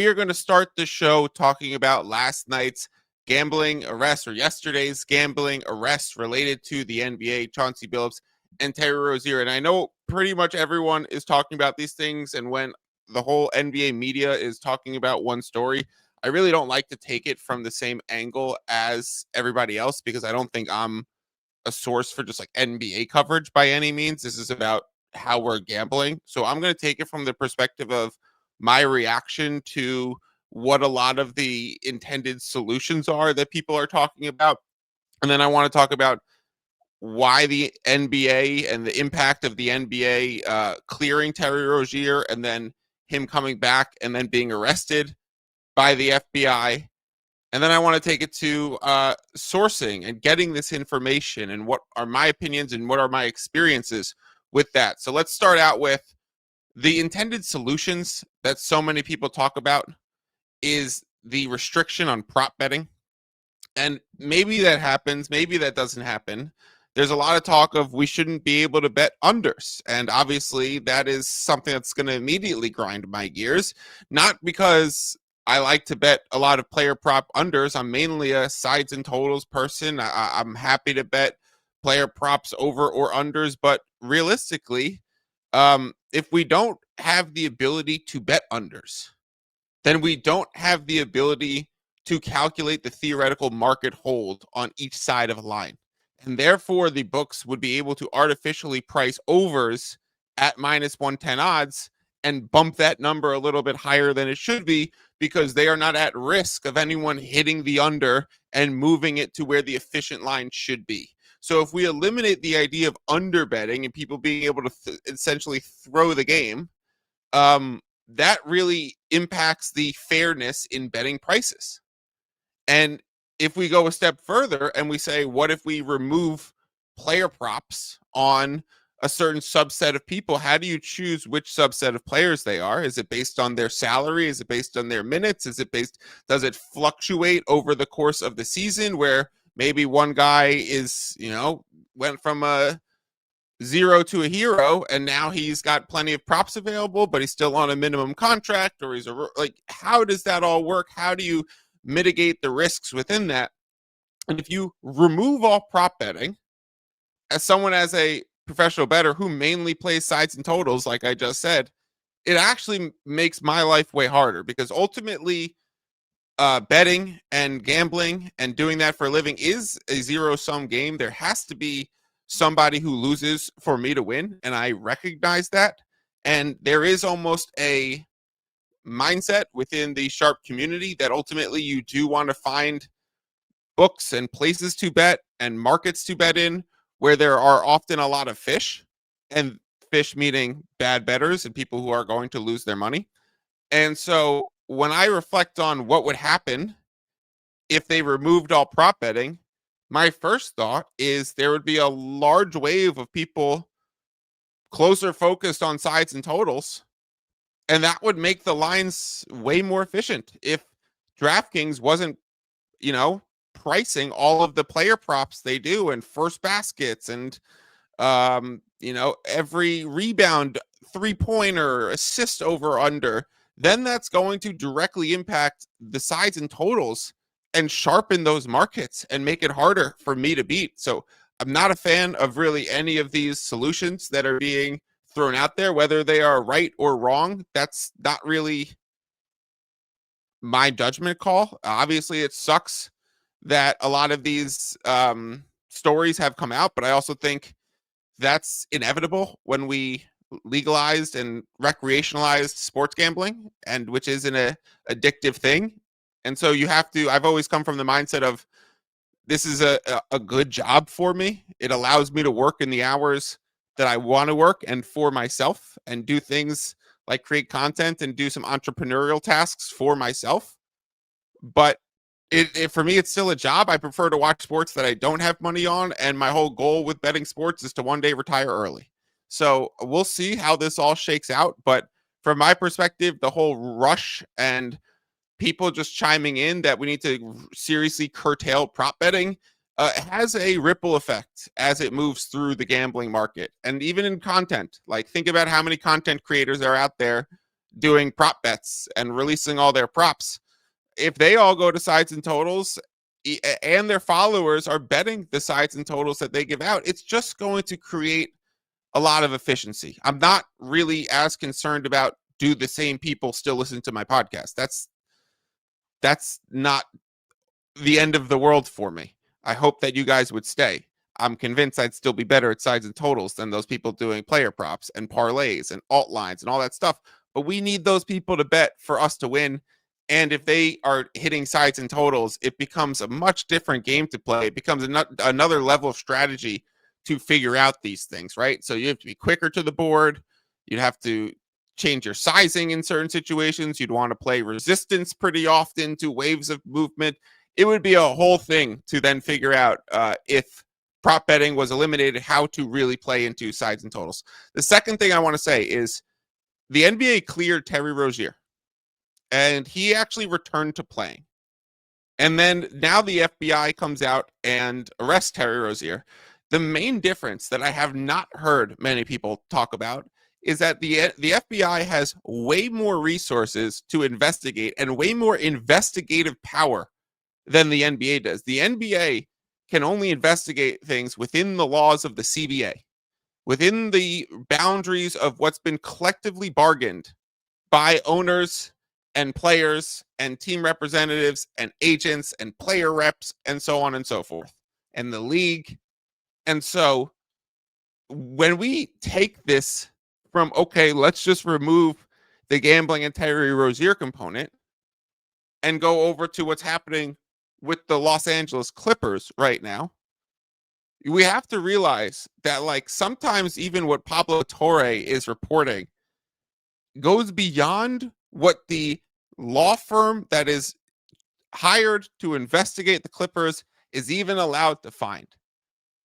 We are going to start the show talking about last night's gambling arrest or yesterday's gambling arrest related to the NBA, Chauncey Billups and Terry Rozier. And I know pretty much everyone is talking about these things. And when the whole NBA media is talking about one story, I really don't like to take it from the same angle as everybody else because I don't think I'm a source for just like NBA coverage by any means. This is about how we're gambling. So I'm going to take it from the perspective of my reaction to what a lot of the intended solutions are that people are talking about. And then I want to talk about why the NBA and the impact of the NBA clearing Terry Rozier and then him coming back and then being arrested by the FBI. And then I want to take it to sourcing and getting this information and what are my opinions and what are my experiences with that. So let's start out with the intended solutions that so many people talk about is the restriction on prop betting. And maybe that happens, maybe that doesn't happen. There's a lot of talk of we shouldn't be able to bet unders. And obviously that is something that's going to immediately grind my gears, not because I like to bet a lot of player prop unders. I'm mainly a sides and totals person. I'm happy to bet player props over or unders, but realistically, if we don't have the ability to bet unders, then we don't have the ability to calculate the theoretical market hold on each side of a line. And therefore, the books would be able to artificially price overs at minus 110 odds and bump that number a little bit higher than it should be because they are not at risk of anyone hitting the under and moving it to where the efficient line should be. So if we eliminate the idea of under betting and people being able to essentially throw the game, that really impacts the fairness in betting prices. And if we go a step further and we say, what if we remove player props on a certain subset of people? How do you choose which subset of players they are? Is it based on their salary? Is it based on their minutes? Does it fluctuate over the course of the season where maybe one guy is, went from a zero to a hero and now he's got plenty of props available, but he's still on a minimum contract, or how does that all work? How do you mitigate the risks within that? And if you remove all prop betting, as a professional bettor who mainly plays sides and totals, like I just said, it actually makes my life way harder because ultimately betting and gambling and doing that for a living is a zero-sum game. There has to be somebody who loses for me to win, and I recognize that. And there is almost a mindset within the sharp community that ultimately you do want to find books and places to bet and markets to bet in where there are often a lot of fish, and fish meaning bad bettors and people who are going to lose their money. And so when I reflect on what would happen if they removed all prop betting, my first thought is there would be a large wave of people closer focused on sides and totals, and that would make the lines way more efficient. If DraftKings wasn't, pricing all of the player props they do and first baskets and, every rebound, three-pointer, assist over under, then that's going to directly impact the sides and totals and sharpen those markets and make it harder for me to beat. So I'm not a fan of really any of these solutions that are being thrown out there, whether they are right or wrong. That's not really my judgment call. Obviously, it sucks that a lot of these stories have come out, but I also think that's inevitable when we legalized and recreationalized sports gambling, and which is an addictive thing. And so I've always come from the mindset of this is a good job for me. It allows me to work in the hours that I want to work and for myself and do things like create content and do some entrepreneurial tasks for myself. But for me, it's still a job. I prefer to watch sports that I don't have money on. And my whole goal with betting sports is to one day retire early. So we'll see how this all shakes out. But from my perspective, the whole rush and people just chiming in that we need to seriously curtail prop betting has a ripple effect as it moves through the gambling market. And even in content, like think about how many content creators are out there doing prop bets and releasing all their props, if they all go to sides and totals and their followers are betting the sides and totals that they give out, it's just going to create a lot of efficiency. I'm not really as concerned about, do the same people still listen to my podcast? That's not the end of the world for me. I hope that you guys would stay. I'm convinced I'd still be better at sides and totals than those people doing player props and parlays and alt lines and all that stuff. But we need those people to bet for us to win. And if they are hitting sides and totals, it becomes a much different game to play. It becomes another level of strategy to figure out these things, right? So you have to be quicker to the board. You'd have to change your sizing in certain situations. You'd want to play resistance pretty often to waves of movement. It would be a whole thing to then figure out if prop betting was eliminated, how to really play into sides and totals. The second thing I want to say is the NBA cleared Terry Rozier, and he actually returned to playing. And then now the FBI comes out and arrests Terry Rozier. The main difference that I have not heard many people talk about is that the FBI has way more resources to investigate and way more investigative power than the NBA does. The NBA can only investigate things within the laws of the CBA, within the boundaries of what's been collectively bargained by owners and players and team representatives and agents and player reps and so on and so forth, and the league. And so when we take this from, okay, let's just remove the gambling and Terry Rozier component and go over to what's happening with the Los Angeles Clippers right now, we have to realize that, like, sometimes even what Pablo Torre is reporting goes beyond what the law firm that is hired to investigate the Clippers is even allowed to find.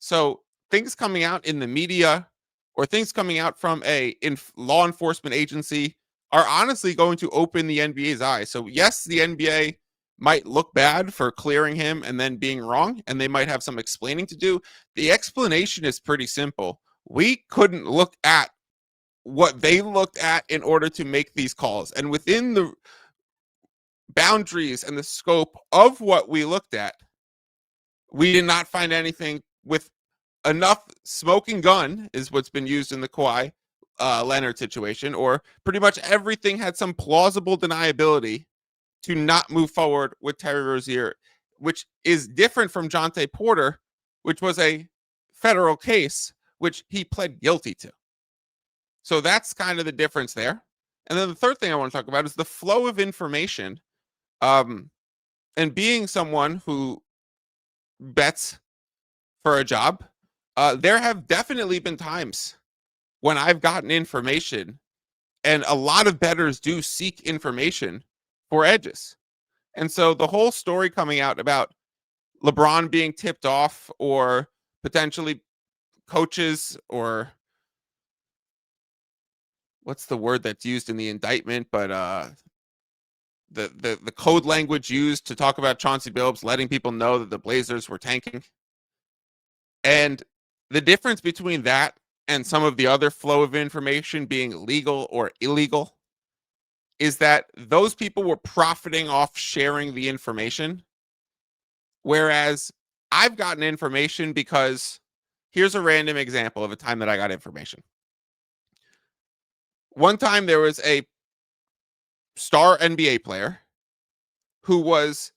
So things coming out in the media or things coming out from a law enforcement agency are honestly going to open the NBA's eyes. So yes, the NBA might look bad for clearing him and then being wrong, and they might have some explaining to do. The explanation is pretty simple. We couldn't look at what they looked at in order to make these calls. And within the boundaries and the scope of what we looked at, we did not find anything with enough smoking gun, is what's been used in the Kawhi Leonard situation, or pretty much everything had some plausible deniability to not move forward with Terry Rozier, which is different from Jonte Porter, which was a federal case, which he pled guilty to. So that's kind of the difference there. And then the third thing I want to talk about is the flow of information. And being someone who bets for a job, there have definitely been times when I've gotten information, and a lot of bettors do seek information for edges. And so the whole story coming out about LeBron being tipped off, or potentially coaches, or what's the word that's used in the indictment, but the code language used to talk about Chauncey Billups letting people know that the Blazers were tanking. And the difference between that and some of the other flow of information being legal or illegal is that those people were profiting off sharing the information. Whereas I've gotten information because, here's a random example of a time that I got information. One time there was a star NBA player who was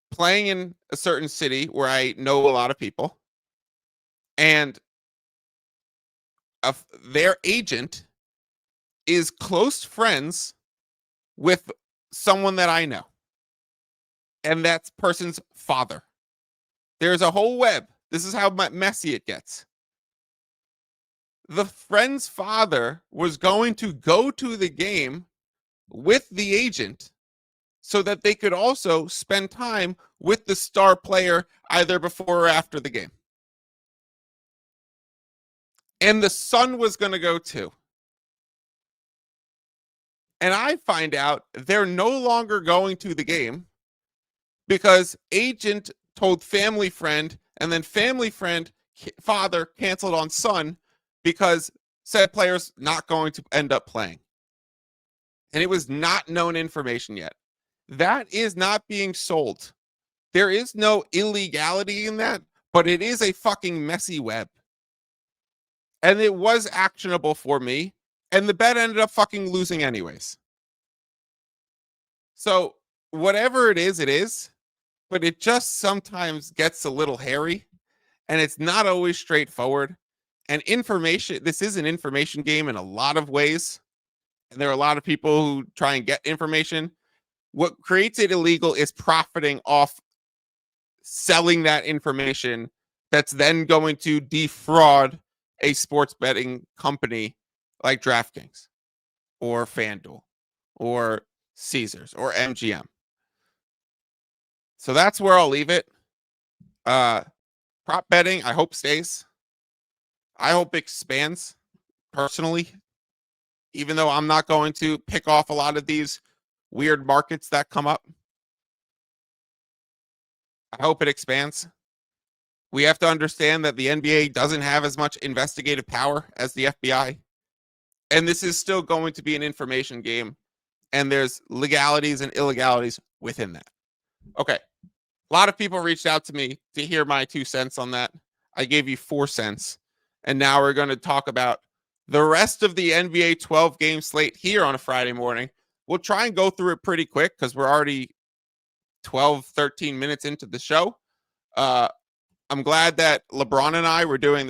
playing in a certain city where I know a lot of people, and their agent is close friends with someone that I know, and that person's father. There's a whole web. This is how messy it gets. The friend's father was going to go to the game with the agent so that they could also spend time with the star player either before or after the game. And the son was going to go too. And I find out they're no longer going to the game because agent told family friend, and then family friend father canceled on son because said player's not going to end up playing. and it was not known information yet. That is not being sold. There is no illegality in that, but it is a fucking messy web. And it was actionable for me, and the bet ended up fucking losing anyways. So whatever it is, but it just sometimes gets a little hairy, and it's not always straightforward. And information, this is an information game in a lot of ways. And there are a lot of people who try and get information. What creates it illegal is profiting off selling that information that's then going to defraud a sports betting company like DraftKings or FanDuel or Caesars or MGM. So that's where I'll leave it. Prop betting, I hope stays. I hope expands personally, even though I'm not going to pick off a lot of these weird markets that come up. I hope it expands. We have to understand that the NBA doesn't have as much investigative power as the FBI. And this is still going to be an information game. And there's legalities and illegalities within that. Okay. A lot of people reached out to me to hear my 2 cents on that. I gave you 4 cents. And now we're going to talk about the rest of the NBA 12-game slate here on a Friday morning. We'll try and go through it pretty quick because we're already 12, 13 minutes into the show. I'm glad that LeBron and I were doing